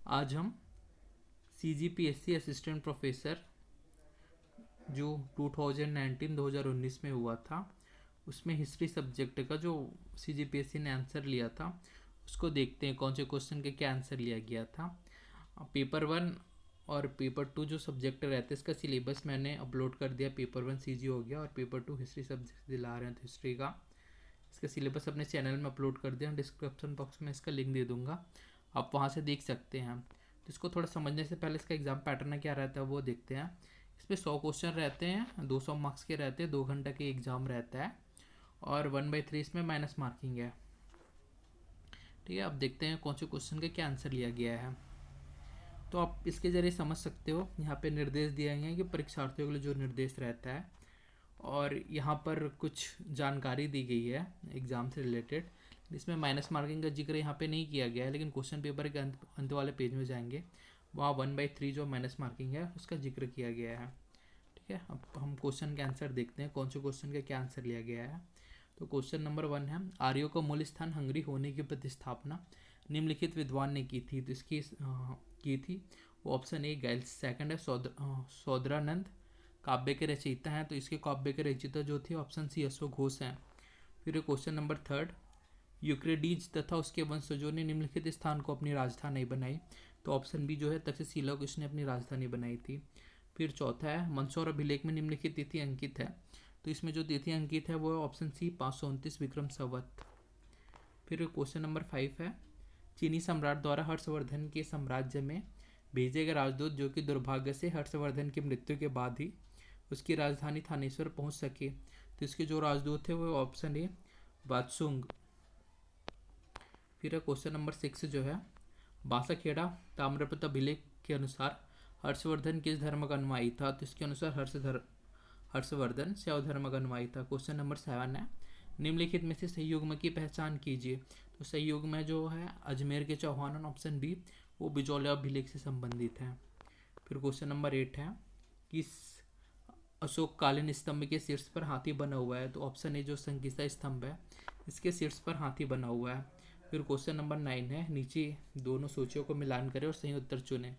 आज हम CGPSC assistant professor जो 2019 में हुआ था उसमें हिस्ट्री सब्जेक्ट का जो CGPSC ने आंसर लिया था उसको देखते हैं कौन से क्वेश्चन के क्या आंसर लिया गया था। पेपर 1 और पेपर 2 जो सब्जेक्ट रहते हैं इसका सिलेबस मैंने अपलोड कर दिया। पेपर 1 CG हो गया और पेपर 2 हिस्ट्री सब्जेक्ट दिला रहे हैं तो हिस्ट्री का इसका सिलेबस अपने चैनल में अपलोड कर दिया। डिस्क्रिप्शन बॉक्स में इसका लिंक दे दूंगा, आप वहाँ से देख सकते हैं। तो इसको थोड़ा समझने से पहले इसका एग्ज़ाम पैटर्न क्या रहता है वो देखते हैं। इसमें 100 क्वेश्चन रहते हैं, 200 मार्क्स के रहते हैं, 2 घंटे के एग्ज़ाम रहता है और 1/3 इसमें माइनस मार्किंग है। ठीक है, अब देखते हैं कौन से क्वेश्चन के क्या आंसर लिया गया है। तो आप इसके ज़रिए समझ सकते हो, यहाँ पे निर्देश दिए गए हैं कि परीक्षार्थियों के लिए जो निर्देश रहता है और यहाँ पर कुछ जानकारी दी गई है एग्ज़ाम से रिलेटेड। इसमें माइनस मार्किंग का जिक्र यहाँ पे नहीं किया गया है, लेकिन क्वेश्चन पेपर के अंत वाले पेज में जाएंगे वहाँ 1/3 जो माइनस मार्किंग है उसका जिक्र किया गया है। ठीक है, अब हम क्वेश्चन के आंसर देखते हैं कौन से क्वेश्चन का क्या आंसर लिया गया है। तो क्वेश्चन नंबर 1 है, आर्यों का मूल स्थान हंगरी होने की प्रतिस्थापना निम्नलिखित विद्वान ने की थी। तो इसकी की थी वो ऑप्शन ए गैल्स, सेकंड है सौदरानंद काव्य के रचयिता हैं, तो इसके काव्य के रचयिता जो थे ऑप्शन सी अशोक घोष हैं। फिर क्वेश्चन नंबर 3, यूक्रेडीज तथा उसके वंशजों ने निम्नलिखित स्थान को अपनी राजधानी बनाई। तो ऑप्शन बी जो है तक्षशिला को इसने अपनी राजधानी बनाई थी। फिर चौथा है, मंदसौर अभिलेख में निम्नलिखित तिथि अंकित है। तो इसमें जो तिथि अंकित है वो है ऑप्शन सी 529 विक्रम संवत। फिर क्वेश्चन नंबर 5 है, चीनी सम्राट द्वारा हर्षवर्धन के साम्राज्य में भेजे गए राजदूत जो कि दुर्भाग्य से हर्षवर्धन की मृत्यु के बाद ही उसकी राजधानी थानेश्वर पहुंच सके। तो इसके जो राजदूत थे वो ऑप्शन ए वात्सुंग। फिर क्वेश्चन नंबर 6 जो है, बासाखेड़ा ताम्रपत्र अभिलेख के अनुसार हर्षवर्धन किस धर्म का अनुयायी था। तो इसके अनुसार हर्षवर्धन शैव धर्म का अनुयायी था। क्वेश्चन नंबर 7 है, निम्नलिखित में से सही युग्म की पहचान कीजिए। तो सही युग्म जो है अजमेर के चौहान, ऑप्शन बी वो बिजौलिया अभिलेख से संबंधित है। फिर क्वेश्चन नंबर 8 है, किस अशोककालीन स्तंभ के शीर्ष पर हाथी बना हुआ है। तो ऑप्शन ए जो संकिसा स्तंभ है इसके शीर्ष पर हाथी बना हुआ है। फिर क्वेश्चन नंबर 9 है, नीचे दोनों सूचियों को मिलान करें और सही उत्तर चुनें।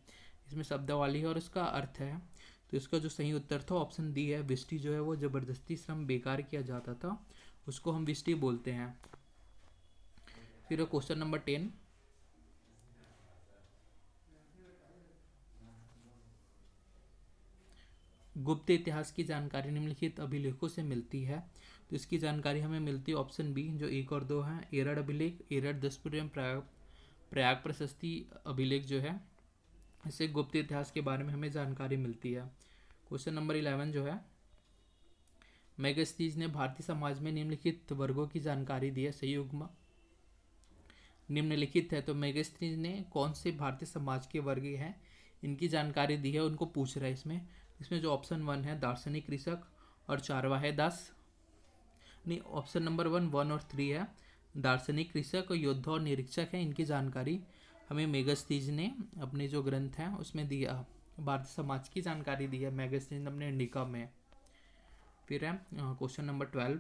इसमें शब्दावली है और इसका अर्थ है। तो इसका जो सही उत्तर था ऑप्शन डी है, विष्टि जो है वो जबरदस्ती श्रम बेकार किया जाता था उसको हम विष्टि बोलते हैं। फिर क्वेश्चन नंबर 10, गुप्त इतिहास की जानकारी निम्नलिखित अभिलेखों से मिलती है। तो इसकी जानकारी हमें मिलती है ऑप्शन बी जो 1 और 2 है, एरड़ अभिलेख, एरड़ दसपुर एवं प्रयाग प्रशस्ति अभिलेख जो है इससे गुप्त इतिहास के बारे में हमें जानकारी मिलती है। क्वेश्चन नंबर 11 जो है, मेगास्थनीज ने भारतीय समाज में निम्नलिखित वर्गों की जानकारी दी है। सही युग्म निम्नलिखित है, तो मेगास्थनीज ने कौन से भारतीय समाज के वर्ग हैं इनकी जानकारी दी है, उनको पूछ रहा है। इसमें जो ऑप्शन 1 है दार्शनिक कृषक और चारवाहे दास, नहीं ऑप्शन नंबर 1 और 3 है दार्शनिक कृषक और योद्धा और निरीक्षक है, इनकी जानकारी हमें मेगास्थनीज ने अपने जो ग्रंथ हैं उसमें दिया, भारतीय समाज की जानकारी दी है मेगास्थनीज ने अपने इंडिका में। फिर है क्वेश्चन नंबर 12,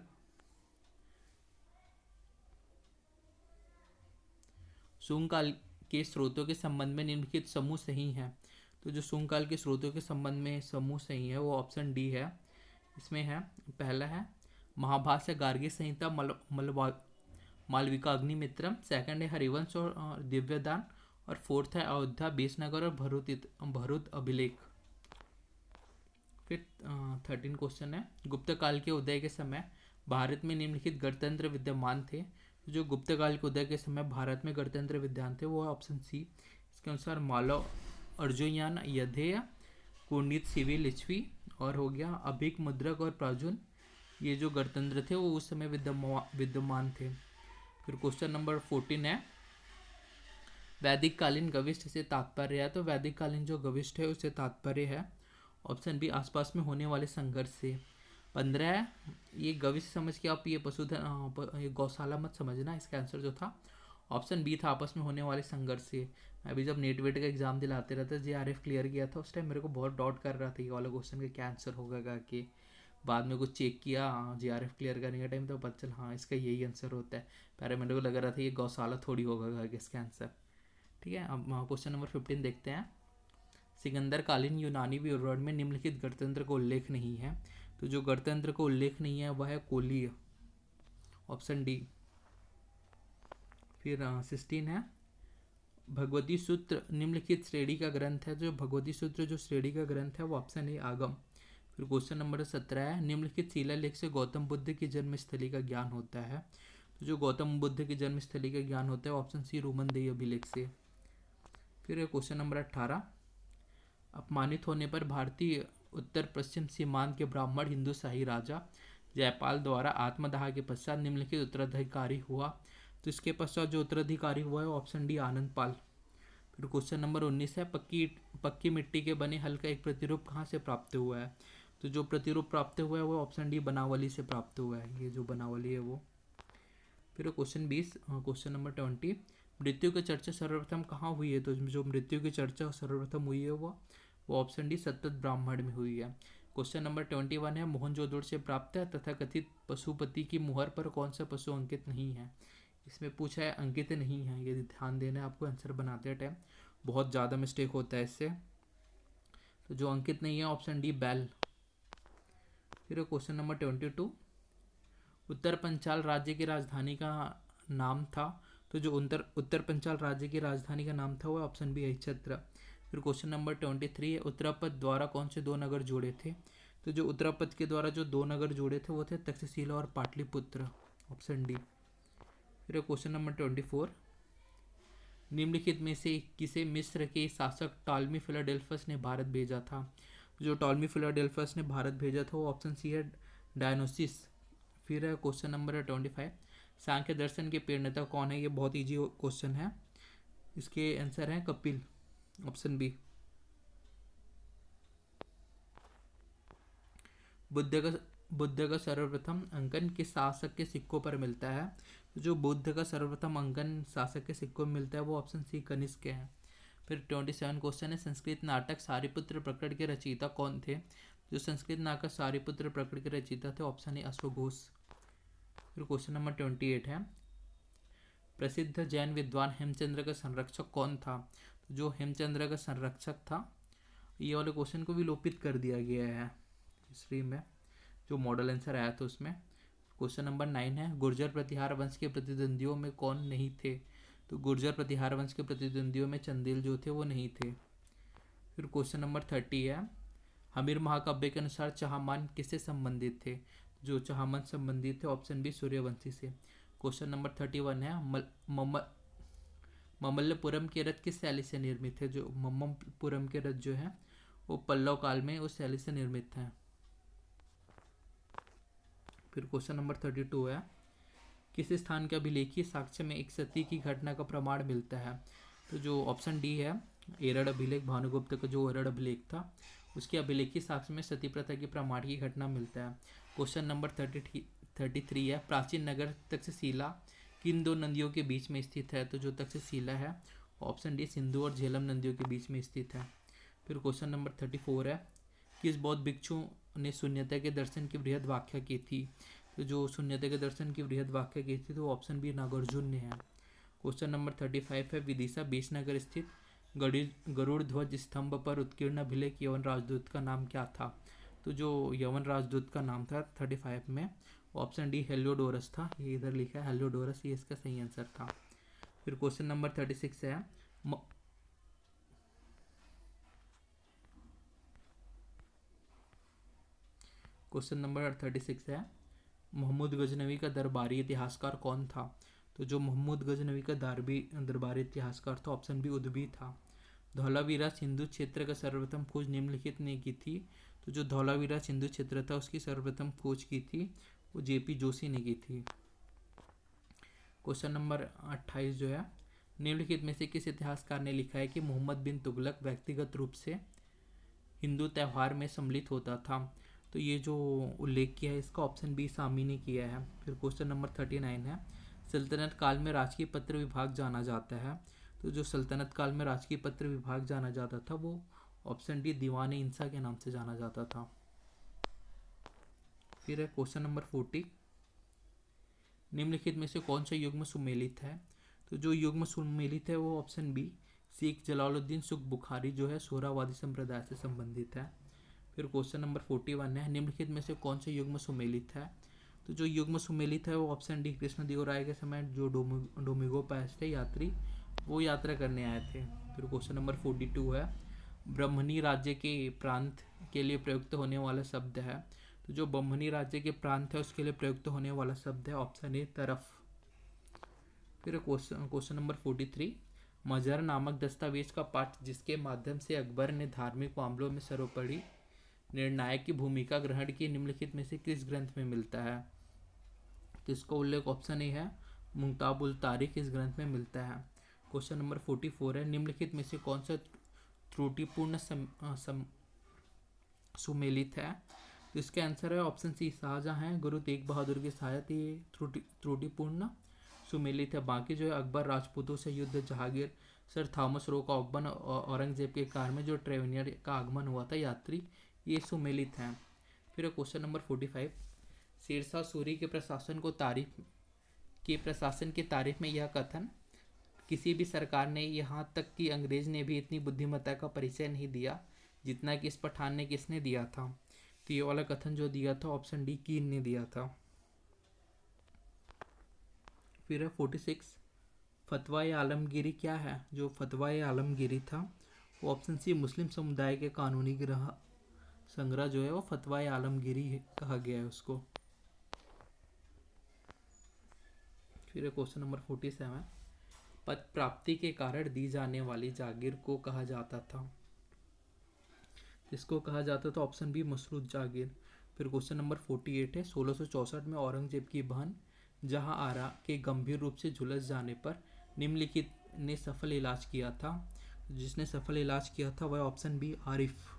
शुंग काल के स्रोतों के संबंध में निम्नलिखित समूह सही हैं। तो जो शुंग काल के स्रोतों के संबंध में समूह सही है वो ऑप्शन डी है। इसमें है पहला है महाभाष्य गार्गी संहिता मालविका अग्निमित्रम, सेकंड है हरिवंश और दिव्यदान, और फोर्थ है अयोध्या बेसनगर और भरूत अभिलेख। फिर 13 क्वेश्चन है, गुप्त काल के उदय के समय भारत में निम्नलिखित गणतंत्र विद्यमान थे। जो गुप्त काल के उदय के समय भारत में गणतंत्र विद्यमान थे वो है ऑप्शन सी। इसके अनुसार मालव अर्जुनयान यधेय कुंडित सिवी लिच्छवी और हो गया अभिक मुद्रक और प्राजुन, ये जो गणतंत्र थे वो उस समय विद्यमान थे। फिर क्वेश्चन नंबर 14 है, वैदिक कालीन गविष्ठ से तात्पर्य है। तो वैदिक कालीन जो गविष्ठ है उससे तात्पर्य है ऑप्शन बी आसपास में होने वाले संघर्ष से। 15 है, ये गविष्ठ समझ के आप ये पशुधन ये गौशाला मत समझना, इसका आंसर जो था ऑप्शन बी था आपस में होने वाले संघर्ष से। मैं अभी जब नेट वेट का एग्जाम दिलाते रहता JRF क्लियर किया था उस टाइम मेरे को बहुत डाउट कर रहा था ये वाला क्वेश्चन का क्या आंसर होगा कि बाद में कुछ चेक किया JRF क्लियर करने का टाइम तो पता चला हाँ इसका यही आंसर होता है। पहले मेरे को लग रहा था ये गौशाला थोड़ी होगा इसका आंसर। ठीक है, अब क्वेश्चन नंबर 15 देखते हैं। सिकंदर कालीन यूनानी विवरण में निम्नलिखित गणतंत्र का उल्लेख नहीं है। तो जो गणतंत्र का उल्लेख नहीं है वह है कोलीय, ऑप्शन डी। फिर 16 है, भगवती सूत्र निम्नलिखित श्रेणी का ग्रंथ है। जो भगवती सूत्र जो श्रेणी का ग्रंथ है वो ऑप्शन ए आगम। फिर क्वेश्चन नंबर 17 है, निम्नलिखित शिलालेख से गौतम बुद्ध की जन्मस्थली का ज्ञान होता है। तो जो गौतम बुद्ध की जन्मस्थली का ज्ञान होता है ऑप्शन सी रोमनदेही अभिलेख से। फिर क्वेश्चन नंबर 18, अपमानित होने पर भारतीय उत्तर पश्चिम सीमांत के ब्राह्मण हिंदू शाही राजा जयपाल द्वारा आत्मदाह के पश्चात निम्नलिखित उत्तराधिकारी हुआ। तो इसके पश्चात जो उत्तराधिकारी हुआ है ऑप्शन डी आनंद पाल। फिर क्वेश्चन नंबर 19 है, पक्की मिट्टी के बने हल का एक प्रतिरूप कहाँ से प्राप्त हुआ है। तो जो प्रतिरूप प्राप्त हुआ है वो ऑप्शन डी बनावली से प्राप्त हुआ है, ये जो बनावली है वो। फिर क्वेश्चन 20, क्वेश्चन नंबर 20, मृत्यु की चर्चा सर्वप्रथम कहाँ हुई है। तो जो मृत्यु की चर्चा सर्वप्रथम हुई है वो ऑप्शन डी सतत ब्राह्मण में हुई है। क्वेश्चन नंबर 21 है, मोहनजोदड़ो से प्राप्त है तथा कथित पशुपति की मुहर पर कौन सा पशु अंकित नहीं है। इसमें पूछा है अंकित नहीं है, यदि ध्यान देना है आपको आंसर बनाते टाइम, बहुत ज़्यादा मिस्टेक होता है इससे। तो जो अंकित नहीं है ऑप्शन डी बैल। फिर क्वेश्चन नंबर 22, उत्तर पंचाल राज्य की राजधानी का नाम था। तो जो उत्तर पंचाल राज्य की राजधानी का नाम था वो ऑप्शन बी है छत्र। फिर क्वेश्चन नंबर 23 है, उत्तरापद द्वारा कौन से दो नगर जोड़े थे। तो जो उत्तरापद के द्वारा जो दो नगर जोड़े थे वो थे तक्षशिला और पाटलिपुत्र, ऑप्शन डी। फिर क्वेश्चन नंबर 24, निम्नलिखित में से किसे मिस्र के शासक टॉलमी फिलाडेल्फस ने भारत भेजा था। जो टॉलमी फिलाडेल्फस ने भारत भेजा था वो ऑप्शन सी है डायनोसिस। फिर है क्वेश्चन नंबर 25, सांख्य दर्शन के प्रणेता कौन है। ये बहुत इजी क्वेश्चन है, इसके आंसर है कपिल, ऑप्शन बी। बुद्ध का सर्वप्रथम अंकन किस शासक के सिक्कों पर मिलता है। जो बुद्ध का सर्वप्रथम अंकन शासक के सिक्कों में मिलता है वो ऑप्शन सी कनिष्क के हैं। फिर 27 क्वेश्चन है, संस्कृत नाटक सारिपुत्र प्रकट के रचयिता कौन थे। जो संस्कृत नाटक सारिपुत्र प्रकट के रचयिता थे ऑप्शन ए अश्वघोष। फिर क्वेश्चन नंबर 28 है, प्रसिद्ध जैन विद्वान हेमचंद्र का संरक्षक कौन था। जो हेमचंद्र का संरक्षक था, ये वाले क्वेश्चन को विलोपित कर दिया गया है हिस्ट्री में, जो मॉडल आंसर आया था उसमें। क्वेश्चन नंबर 9 है, गुर्जर प्रतिहार वंश के प्रतिद्वंदियों में कौन नहीं थे। तो गुर्जर प्रतिहार वंश के प्रतिद्वंदियों में चंदेल जो थे वो नहीं थे। फिर क्वेश्चन नंबर 30 है, हमीर महाकाव्य के अनुसार चाहमान किससे संबंधित थे। जो चाहमान संबंधित थे ऑप्शन बी सूर्यवंशी से। क्वेश्चन नंबर 31 है, ममल्लपुरम के रथ किस शैली से निर्मित है। जो ममल्लपुरम के रथ जो है वो पल्लव काल में उस शैली से निर्मित है। फिर क्वेश्चन नंबर 32 है, किस स्थान के अभिलेखीय साक्ष्य में एक सती की घटना का प्रमाण मिलता है। तो जो ऑप्शन डी है एरड़ अभिलेख, भानुगुप्त का जो एरड़ अभिलेख था उसके अभिलेखीय साक्ष्य में सती प्रथा की प्रमाण की घटना मिलता है। क्वेश्चन नंबर 33 है, प्राचीन नगर तक्षशिला किन दो नदियों के बीच में स्थित है। तो जो तक्षशिला है ऑप्शन डी सिंधु और झेलम नदियों के बीच में स्थित है। फिर क्वेश्चन नंबर 34 है, किस बौद्ध भिक्षु ने शून्यता के दर्शन की बृहद व्याख्या की थी। तो जो शून्यता के दर्शन की बृहद व्याख्या की थी तो ऑप्शन बी नागार्जुन ने है। क्वेश्चन नंबर 35 है, विदिशा बेसनगर स्थित गरुड़ ध्वज स्तंभ पर उत्कीर्ण अभिलेख यवन राजदूत का नाम क्या था। तो जो यवन राजदूत का नाम था 35 में ऑप्शन डी हेलियोडोरस था, ये इधर लिखा है हेलियोडोरस, ये इसका सही आंसर था। फिर क्वेश्चन नंबर 36 है, क्वेश्चन नंबर 36 है, मोहम्मद गजनवी का दरबारी इतिहासकार कौन था। तो जो मोहम्मद गजनवी का दरबारी इतिहासकार था ऑप्शन बी उदबी था। धौलावीरा सिंधु क्षेत्र का सर्वप्रथम खोज निम्नलिखित ने की थी। तो जो धौलावीरा सिंधु क्षेत्र था उसकी सर्वप्रथम खोज की थी वो जेपी जोशी ने की थी। क्वेश्चन नंबर 28 जो है, निम्नलिखित में से किस इतिहासकार ने लिखा है कि मोहम्मद बिन तुगलक व्यक्तिगत रूप से हिंदू त्यौहार में सम्मिलित होता था। तो ये जो उल्लेख किया है इसका ऑप्शन बी सामी ने किया है। फिर क्वेश्चन नंबर 39 है, सल्तनत काल में राजकीय पत्र विभाग जाना जाता है। तो जो सल्तनत काल में राजकीय पत्र विभाग जाना जाता था वो ऑप्शन डी दीवान इंसा के नाम से जाना जाता था। फिर है क्वेश्चन नंबर 40, निम्नलिखित में से कौन सा युग्म सुमेलित है। तो जो युग्म सुमेलित है वो ऑप्शन बी सिख जलालुद्दीन सुख बुखारी जो है सोहरावादी संप्रदाय से संबंधित है। फिर क्वेश्चन नंबर 41 है, निम्नलिखित में से कौन से युग्म सुमेलित है? तो जो युग्म सुमेलित है वो ऑप्शन डी, कृष्णदेव राय के समय जो डोमिगो पास थे यात्री, वो यात्रा करने आए थे। फिर क्वेश्चन नंबर 42 है, ब्रह्मणी राज्य के प्रांत के लिए प्रयुक्त होने वाला शब्द है। तो जो ब्रह्मणी राज्य के प्रांत है उसके लिए प्रयुक्त होने वाला शब्द है ऑप्शन ए, तरफ। फिर क्वेश्चन नंबर 43, मजहर नामक दस्तावेज का पाठ जिसके माध्यम से अकबर ने धार्मिक मामलों में सर्वोपरि निर्णायक की भूमिका ग्रहण की, निम्नलिखित में से किस ग्रंथ में मिलता है? तो इसका उल्लेख ऑप्शन ए है, मुक्ताबुल तारिक इस ग्रंथ में मिलता है। क्वेश्चन नंबर 44 है, निम्नलिखित में से कौन सा त्रुटिपूर्ण सुमेलित है? तो इसका आंसर है ऑप्शन सी, शाहजहां है गुरु तेग बहादुर की सहायता, ये त्रुटिपूर्ण सुमेलित है। बाकी जो है अकबर राजपूतों से युद्ध, जहांगीर, सर थॉमस रो का आगमन, औरंगजेब के कार में जो ट्रेवनियर का आगमन हुआ था यात्री, ये सुमेलित हैं। फिर क्वेश्चन नंबर 45, शेरशाह सूरी के प्रशासन की तारीफ में यह कथन, किसी भी सरकार ने यहाँ तक कि अंग्रेज ने भी इतनी बुद्धिमत्ता का परिचय नहीं दिया जितना कि इस पठान ने किसने दिया था? तो ये वाला कथन जो दिया था ऑप्शन डी, कीन ने दिया था। फिर है 46, फतवा-ए आलमगीरी क्या है? जो फतवा-ए आलमगीरी था वो ऑप्शन सी, मुस्लिम समुदाय के कानूनी संग्रह जो है वो फतवा-ए आलमगीरी कहा गया है उसको। फिर क्वेश्चन नंबर 47, पद प्राप्ति के कारण दी जाने वाली जागीर को कहा जाता था? इसको कहा जाता था ऑप्शन बी, मसरूद जागीर। फिर क्वेश्चन नंबर 48 है, 1664 में औरंगजेब की बहन जहां आरा के गंभीर रूप से झुलस जाने पर निम्नलिखित ने सफल इलाज किया था? जिसने सफल इलाज किया था वह ऑप्शन बी, आरिफ।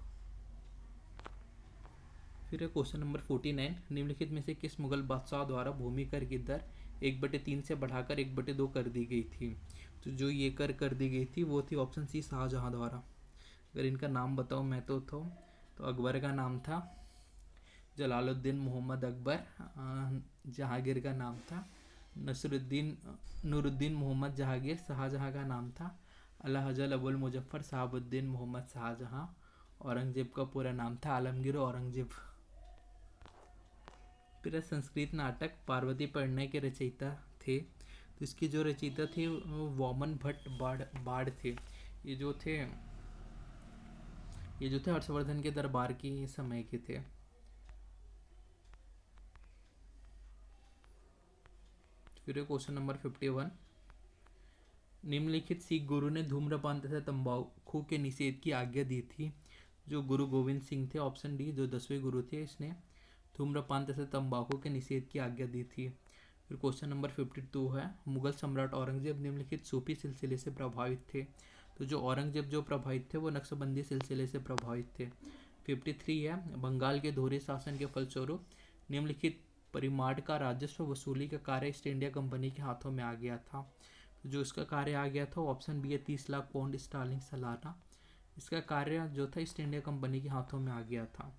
फिर क्वेश्चन नंबर 49, निम्नलिखित में से किस मुगल बादशाह द्वारा भूमि कर की दर 1/3 से बढ़ाकर 1/2 कर दी गई थी? तो जो ये कर दी गई थी वो थी ऑप्शन सी, शाहजहां द्वारा। अगर इनका नाम बताऊँ मैं तो अकबर का नाम था जलालुद्दीन मोहम्मद अकबर, जहांगीर का नाम था नूरुद्दीन मोहम्मद जहांगीर, शाहजहां का नाम था अलहजल अबुल मुजफ्फर शहाबुद्दीन मोहम्मद शाहजहां, औरंगजेब का पूरा नाम था आलमगीर औरंगजेब। फिर संस्कृत नाटक पार्वती परिणय के रचयिता थे, तो इसकी जो रचयिता थे वो वामन भट्ट बाढ़ थे। ये जो थे हर्षवर्धन के दरबार के समय के थे। फिर क्वेश्चन नंबर 51, निम्नलिखित सिख गुरु ने धूम्रपान तथा तंबाकू के निषेध की आज्ञा दी थी? जो गुरु गोविंद सिंह थे, ऑप्शन डी, जो 10वें गुरु थे, इसने धूम्रपान तथा तंबाकू के निषेध की आज्ञा दी थी। फिर क्वेश्चन नंबर 52 है, मुगल सम्राट औरंगजेब निम्नलिखित सूफी सिलसिले से प्रभावित थे? तो जो औरंगजेब जो प्रभावित थे वो नक्शबंदी सिलसिले से प्रभावित थे। 53 है, बंगाल के दोहरे शासन के फलस्वरूप निम्नलिखित परिमाण का राजस्व वसूली का कार्य ईस्ट इंडिया कंपनी के हाथों में आ गया था? तो जो इसका कार्य आ गया था ऑप्शन बी है, 30 लाख पाउंड स्टार्लिंग सालाना। इसका कार्य जो था ईस्ट इंडिया कंपनी के हाथों में आ गया था।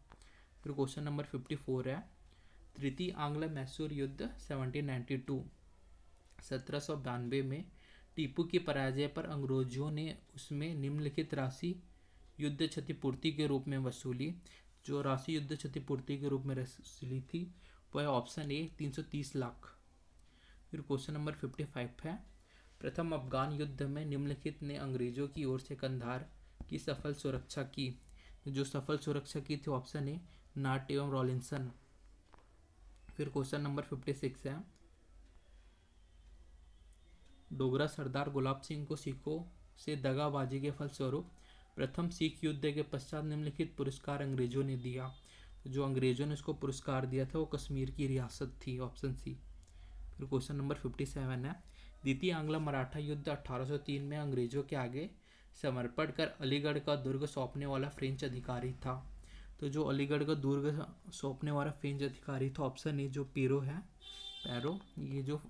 फिर क्वेश्चन नंबर 54 है, तृतीय आंग्ल मैसूर युद्ध 1792 में टीपू की पराजय पर अंग्रेजों ने उसमें निम्नलिखित राशि युद्ध क्षतिपूर्ति के रूप में वसूली? जो राशि युद्ध क्षतिपूर्ति के रूप में वसूली थी वह ऑप्शन ए, 330 लाख। फिर क्वेश्चन नंबर 55 है, प्रथम अफगान युद्ध में निम्नलिखित ने अंग्रेजों की ओर से कंधार की सफल सुरक्षा की? जो सफल सुरक्षा की थी ऑप्शन ए, नाट एवं रॉलिंसन। फिर क्वेश्चन नंबर 56 है, डोगरा सरदार गुलाब सिंह को सिखों से दगाबाजी के फलस्वरूप प्रथम सिख युद्ध के पश्चात निम्नलिखित पुरस्कार अंग्रेजों ने दिया? जो अंग्रेजों ने इसको पुरस्कार दिया था वो कश्मीर की रियासत थी, ऑप्शन सी। फिर क्वेश्चन नंबर 57 है, द्वितीय आंग्ल मराठा युद्ध 1803 में अंग्रेजों के आगे समर्पण कर अलीगढ़ का दुर्ग सौंपने वाला फ्रेंच अधिकारी था? तो जो अलीगढ़ का दुर्ग सौंपने वाला फ्रेंच अधिकारी था ऑप्शन ए, जो पैरो, ये जो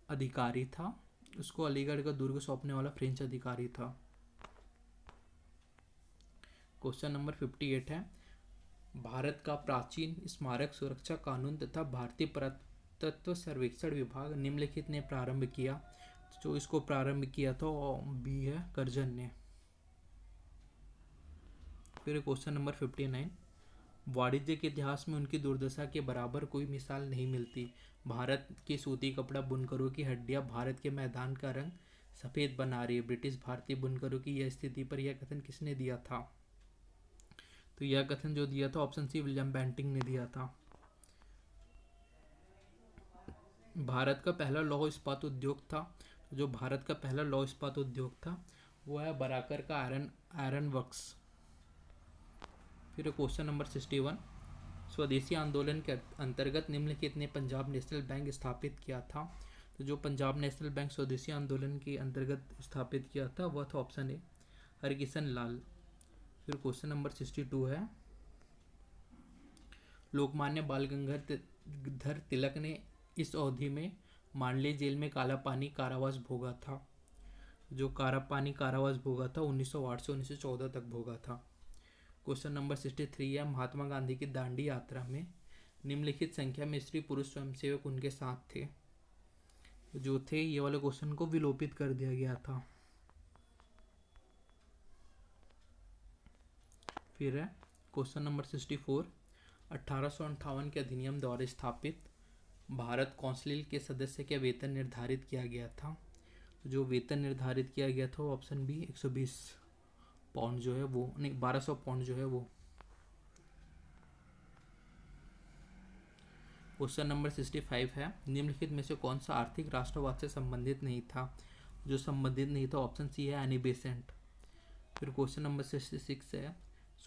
अधिकारी था उसको अलीगढ़ का दुर्ग सौंपने वाला फ्रेंच अधिकारी था। क्वेश्चन नंबर 58 है, भारत का प्राचीन स्मारक सुरक्षा कानून तथा भारतीय पुरातत्व सर्वेक्षण विभाग निम्नलिखित ने प्रारंभ किया? जो इसको प्रारंभ किया था वो बी है कर्जन ने। फिर क्वेश्चन नंबर 59, वाणिज्य के इतिहास में उनकी दुर्दशा के बराबर कोई मिसाल नहीं मिलती। भारत के सूती कपड़ा बुनकरों की हड्डियां भारत के मैदान का रंग सफेद बना रही है। ब्रिटिश भारतीय बुनकरों की यह स्थिति पर यह कथन किसने दिया था? तो यह कथन जो दिया था ऑप्शन सी विलियम बेंटिंक ने दिया था। भारत का पहला लौह इस्पात उद्योग था, जो भारत का पहला लौह इस्पात उद्योग था वो है बराकर का आयरन वर्क्स। फिर क्वेश्चन नंबर 61, स्वदेशी आंदोलन के अंतर्गत निम्नलिखित ने पंजाब नेशनल बैंक स्थापित किया था। तो जो पंजाब नेशनल बैंक स्वदेशी आंदोलन के अंतर्गत स्थापित किया था वह था ऑप्शन ए हरकिशन लाल। फिर क्वेश्चन नंबर 62 है, लोकमान्य बाल गंगाधर तिलक ने इस अवधि में मांडले जेल में काला पानी कारावास भोगा था। जो काला पानी कारावास भोगा था 1908 से 1914 तक भोगा था। क्वेश्चन नंबर 63 है, महात्मा गांधी की दांडी यात्रा में निम्नलिखित संख्या में स्त्री पुरुष स्वयंसेवक उनके साथ थे। जो थे ये वाले क्वेश्चन को विलोपित कर दिया गया था। फिर है क्वेश्चन नंबर 64, 1858 के अधिनियम द्वारा स्थापित भारत काउंसिल के सदस्य का वेतन निर्धारित किया गया था। जो वेतन निर्धारित किया गया था ऑप्शन बी 120 पाउंड जो है वो, नहीं 1200 पाउंड जो है वो। क्वेश्चन नंबर 65 है, निम्नलिखित में से कौन सा आर्थिक राष्ट्रवाद से संबंधित नहीं था? जो संबंधित नहीं था ऑप्शन सी है एनी बेसेंट। फिर क्वेश्चन नंबर 66 है,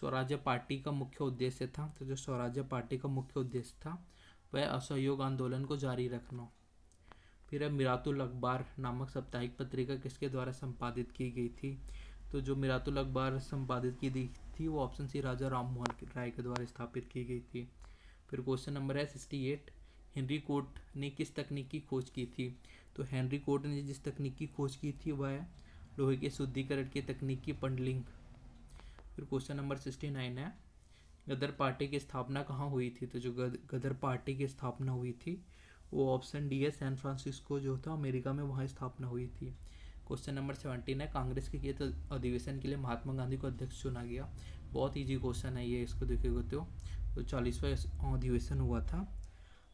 स्वराज्य पार्टी का मुख्य उद्देश्य था। तो जो स्वराज्य पार्टी का मुख्य उद्देश्य था वह असहयोग आंदोलन को जारी रखना। फिर है मिरातुल अखबार नामक साप्ताहिक पत्रिका किसके द्वारा संपादित की गई थी? तो जो मिरातुल अखबार संपादित की गई थी वो ऑप्शन सी राजा राम मोहन राय के द्वारा स्थापित की गई थी। फिर क्वेश्चन नंबर है 68, हेनरी कोट ने किस तकनीक की खोज की थी? तो हेनरी कोट ने जिस तकनीक की खोज की थी वह है लोहे के शुद्धिकरण की तकनीक की पंडलिंग। फिर क्वेश्चन नंबर 69 है, गदर पार्टी की स्थापना कहाँ हुई थी? तो जो गदर पार्टी की स्थापना हुई थी वो ऑप्शन डी है सैन फ्रांसिस्को जो था अमेरिका में, वहाँ स्थापना हुई थी। क्वेश्चन नंबर 17 है, कांग्रेस के किए अधिवेशन के लिए महात्मा गांधी को अध्यक्ष चुना गया। बहुत ईजी क्वेश्चन है ये, इसको देखोगे तो 40वां अधिवेशन हुआ था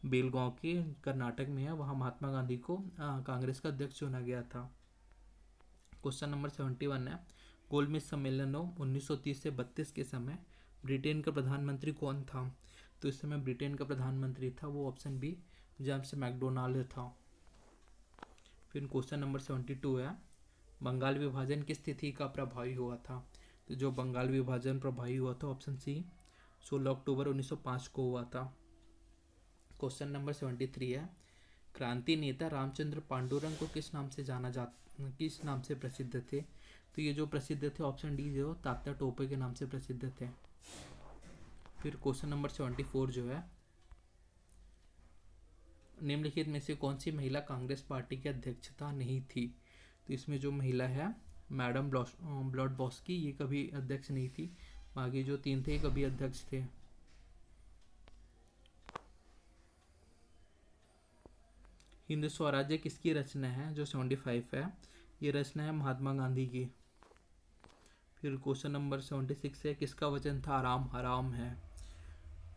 बेलगांव के कर्नाटक में है, वहाँ महात्मा गांधी को कांग्रेस का अध्यक्ष चुना गया था। क्वेश्चन नंबर 71 है, गोलमेज सम्मेलनों 1930 से 32 के समय ब्रिटेन का प्रधानमंत्री कौन था? तो इस समय ब्रिटेन का प्रधानमंत्री था वो ऑप्शन बी जेम्स मैकडोनाल्ड था। फिर क्वेश्चन नंबर 72 है, बंगाल विभाजन किस तिथि का प्रभावी हुआ था? तो जो बंगाल विभाजन प्रभावी हुआ था ऑप्शन सी 16 अक्टूबर 1905 को हुआ था। क्वेश्चन नंबर 73 है, क्रांति नेता रामचंद्र पांडुरंग को किस नाम से प्रसिद्ध थे? तो ये जो प्रसिद्ध थे ऑप्शन डी जो तात्या टोपे के नाम से प्रसिद्ध थे। फिर क्वेश्चन नंबर 74 जो है, निम्नलिखित में से कौन सी महिला कांग्रेस पार्टी की अध्यक्षता नहीं थी? तो इसमें जो महिला है मैडम ब्लॉडबॉस्की, ये कभी अध्यक्ष नहीं थी। बाकी जो 3 थे कभी अध्यक्ष थे। हिंद स्वराज्य किसकी रचना है? जो 75 है ये रचना है महात्मा गांधी की। फिर क्वेश्चन नंबर 76 है, किसका वचन था आराम हराम है?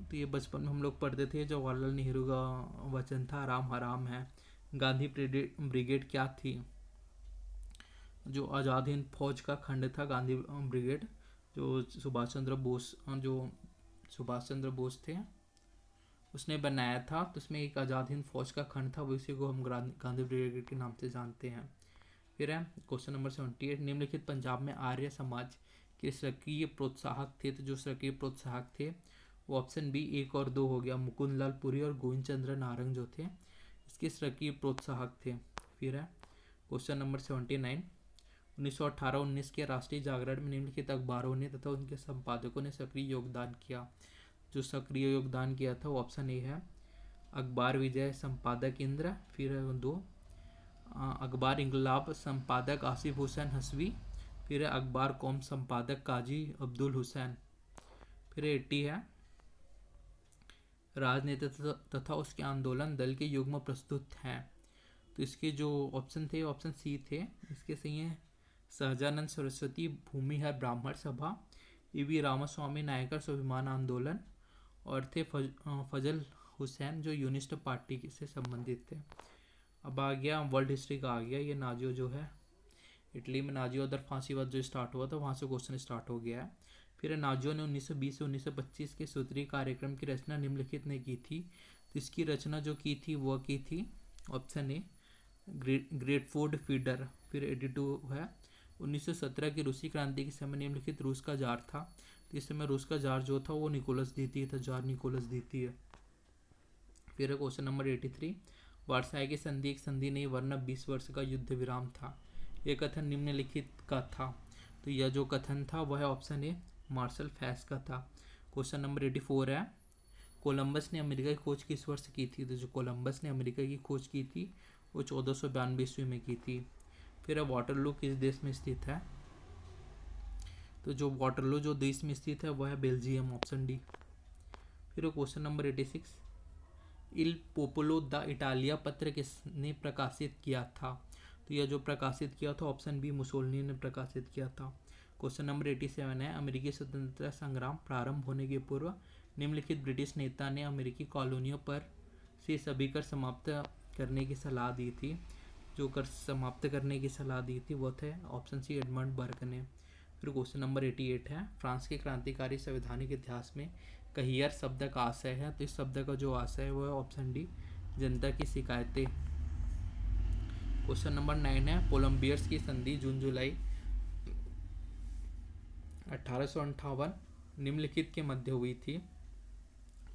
तो ये बचपन में हम लोग पढ़ते थे, जवाहरलाल नेहरू का वचन था आराम हराम है। गांधी ब्रिगेड क्या थी? जो आज़ाद हिंद फौज का खंड था गांधी ब्रिगेड, जो सुभाष चंद्र बोस थे उसने बनाया था। तो उसमें एक आज़ाद हिंद फौज का खंड था, वो इसी को हम गांधी ब्रिगेड के नाम से जानते हैं। फिर है क्वेश्चन नंबर 78, निम्नलिखित पंजाब में आर्य समाज के सक्रिय प्रोत्साहक थे। तो जो सक्रिय प्रोत्साहक थे वो ऑप्शन बी 1 और 2 हो गया, मुकुंद लाल पुरी और गोविंद चंद्र नारंग जो थे इसके सक्रिय प्रोत्साहक थे। फिर है क्वेश्चन नंबर 79, 1918-19 के राष्ट्रीय जागरण में निम्नलिखित अखबारों ने तथा उनके संपादकों ने सक्रिय योगदान किया। जो सक्रिय योगदान किया था वो ऑप्शन ए है अखबार विजय संपादक इंद्र, फिर 2 अखबार इंकलाब संपादक आसिफ हुसैन हसवी, फिर है अखबार कौम संपादक काजी अब्दुल हुसैन। फिर 80 है, राजनेता तथा उसके आंदोलन दल के युग्म प्रस्तुत हैं। तो इसके जो ऑप्शन थे, ऑप्शन सी थे इसके सही है। सहजानंद सरस्वती भूमिहर ब्राह्मण सभा, ईवी रामास्वामी नायकर स्वाभिमान आंदोलन, और थे फजल हुसैन जो यूनिस्ट पार्टी से संबंधित थे। अब आ गया वर्ल्ड हिस्ट्री का, आ गया ये नाजियो जो है इटली में नाजियो उधर फांसीवाद जो स्टार्ट हुआ था वहाँ से क्वेश्चन स्टार्ट हो गया है। फिर नाजियो ने 1920 से 1925 के सूत्रीय कार्यक्रम की रचना निम्नलिखित ने की थी। तो इसकी रचना जो की थी वह की थी ऑप्शन ए ग्रेटफोर्ड फीडर। फिर 82 है 1917 की रूसी क्रांति के समय निम्नलिखित रूस का जार था। तो इस समय रूस का जार जो था वो निकोलस द्वितीय था, जार निकोलस द्वितीय। फिर क्वेश्चन नंबर 83, वार्साई की संधि एक संधि नहीं वरना 20 वर्ष का युद्ध विराम था। यह कथन निम्नलिखित का था। तो यह जो कथन था वह ऑप्शन ए मार्शल फैस का था। क्वेश्चन नंबर 84 है कोलंबस ने अमेरिका की खोज किस वर्ष की थी। तो जो कोलंबस ने अमेरिका की खोज की थी वो 1492 ईस्वी में की थी। फिर वाटरलू किस देश में स्थित है। तो जो वाटरलू जो देश में स्थित है वह है बेल्जियम, ऑप्शन डी। फिर question number 86, Il Popolo d'Italia पत्र किसने प्रकाशित किया था। तो यह जो प्रकाशित किया था ऑप्शन बी मुसोलिनी ने प्रकाशित किया था। क्वेश्चन नंबर 87 है अमेरिकी स्वतंत्रता संग्राम प्रारंभ होने के पूर्व निम्नलिखित ब्रिटिश नेता ने अमेरिकी कॉलोनियों पर से सभी कर समाप्त करने की सलाह दी थी। जो कर समाप्त करने की सलाह दी थी वो थे ऑप्शन सी एडमंड बर्ग ने। फिर क्वेश्चन नंबर 88 है फ्रांस के क्रांतिकारी संवैधानिक इतिहास में कहियर शब्द का आशय है। तो इस शब्द का जो आशय है वो है ऑप्शन डी जनता की शिकायतें। क्वेश्चन नंबर 9 है कोलंबियर्स की संधि जून जुलाई 1858 निम्नलिखित के मध्य हुई थी।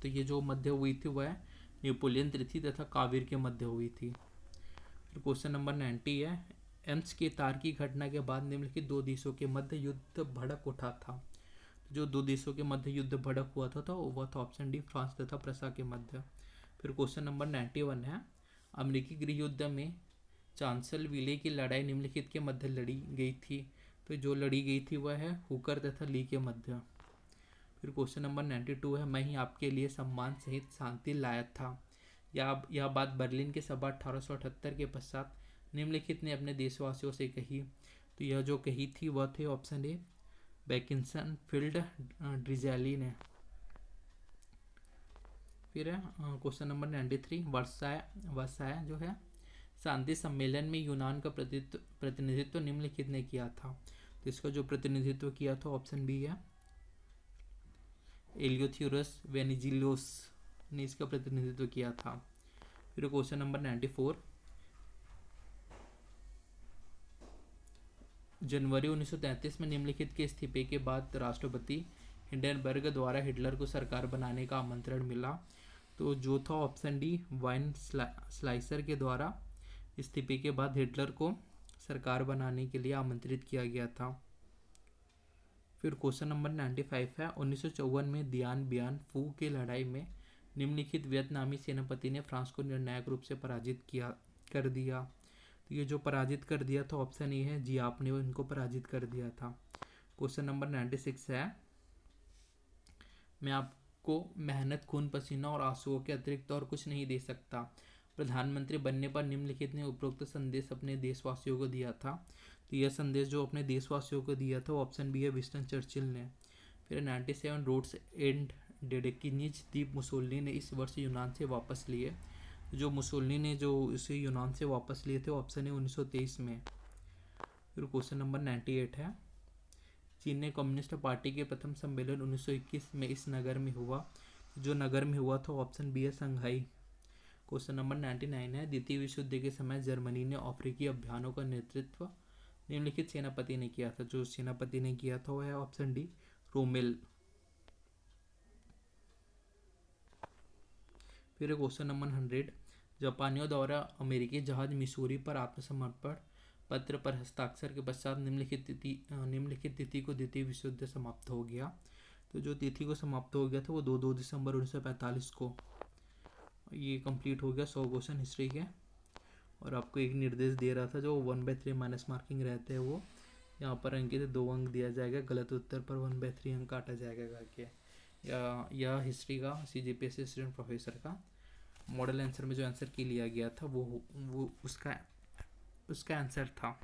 तो ये जो मध्य हुई थी वह नेपोलियन तृतीय तथा कावीर के मध्य हुई थी। फिर क्वेश्चन नंबर 90 है एम्स के तार की घटना के बाद निम्नलिखित दो देशों के मध्य युद्ध भड़क उठा था। जो दो देशों के मध्य युद्ध भड़क हुआ था तो वह था ऑप्शन डी फ्रांस तथा प्रसा के मध्य। फिर क्वेश्चन नंबर 91 है अमेरिकी गृह युद्ध में चांसल विले की लड़ाई निम्नलिखित के मध्य लड़ी गई थी। तो जो लड़ी गई थी वह है हुकर तथा ली के मध्य। फिर क्वेश्चन नंबर 92 है मैं ही आपके लिए सम्मान सहित शांति लाया था। यह बात बर्लिन के सभा 1878 के पश्चात निम्नलिखित ने अपने देशवासियों से कही। तो यह जो कही थी वह थे ऑप्शन ए बैकिंसन फील्ड ड्रिजैली ने। फिर है क्वेश्चन नंबर 93 वर्साय जो है शांति सम्मेलन में यूनान का प्रतिनिधित्व निम्नलिखित ने किया था। तो इसका जो प्रतिनिधित्व किया था ऑप्शन बी है एलियोथ्यूरस वेनिजिलोस ने इसका प्रतिनिधित्व किया था। फिर क्वेश्चन नंबर 94 जनवरी 1933 में निम्नलिखित के इस्तीफे के बाद राष्ट्रपति हिंडनबर्ग द्वारा हिटलर को सरकार बनाने का आमंत्रण मिला। तो जो था ऑप्शन डी वाइन स्लाइसर के द्वारा इस्तीफे के बाद हिटलर को सरकार बनाने के लिए आमंत्रित किया गया था। फिर क्वेश्चन नंबर 95 है 1954 में दियान बियान फू की लड़ाई में निम्नलिखित वियतनामी सेनापति ने फ्रांस को निर्णायक रूप से पराजित कर दिया। तो ये जो पराजित कर दिया था ऑप्शन ए है जी आपने इनको पराजित कर दिया था। क्वेश्चन नंबर 96 है मैं आपको मेहनत खून पसीना और आंसुओं के अतिरिक्त और कुछ नहीं दे सकता। प्रधानमंत्री बनने पर निम्नलिखित ने उपरोक्त संदेश अपने देशवासियों को दिया था। तो यह संदेश जो अपने देशवासियों को दिया था ऑप्शन बी है विंस्टन चर्चिल ने। फिर 97 रोड्स एंड डेडेकिनीज दीप मुसोलिनी ने इस वर्ष यूनान से वापस लिए। जो मुसोलिनी ने जो इसे यूनान से वापस लिए थे ऑप्शन है 1923 में। फिर क्वेश्चन नंबर 98 है चीन ने कम्युनिस्ट पार्टी के प्रथम सम्मेलन 1921 में इस नगर में हुआ। जो नगर में हुआ था ऑप्शन बी है संघाई। क्वेश्चन नंबर 99 है द्वितीय विश्व युद्ध के समय जर्मनी ने अफ्रीकी अभियानों का नेतृत्व निम्नलिखित सेनापति ने किया था। जो सेनापति ने किया था वह है ऑप्शन डी रोमेल। फिर क्वेश्चन नंबर 100 जापानियों द्वारा अमेरिकी जहाज मिसूरी पर आत्मसमर्पण पत्र पर हस्ताक्षर के पश्चात निम्नलिखित तिथि को द्वितीय विश्व युद्ध समाप्त हो गया। तो जो तिथि को समाप्त हो गया था वो 2 दिसंबर 1945 को ये कंप्लीट हो गया 100 क्वेश्चन हिस्ट्री के। और आपको एक निर्देश दे रहा था जो 1/3 माइनस मार्किंग रहते हैं वो यहाँ पर अंकित 2 अंक दिया जाएगा, गलत उत्तर पर 1/3 अंक काटा जाएगा करके। यह हिस्ट्री का CGPSC स्टूडेंट प्रोफेसर का मॉडल आंसर में जो आंसर की लिया गया था वो उसका आंसर था।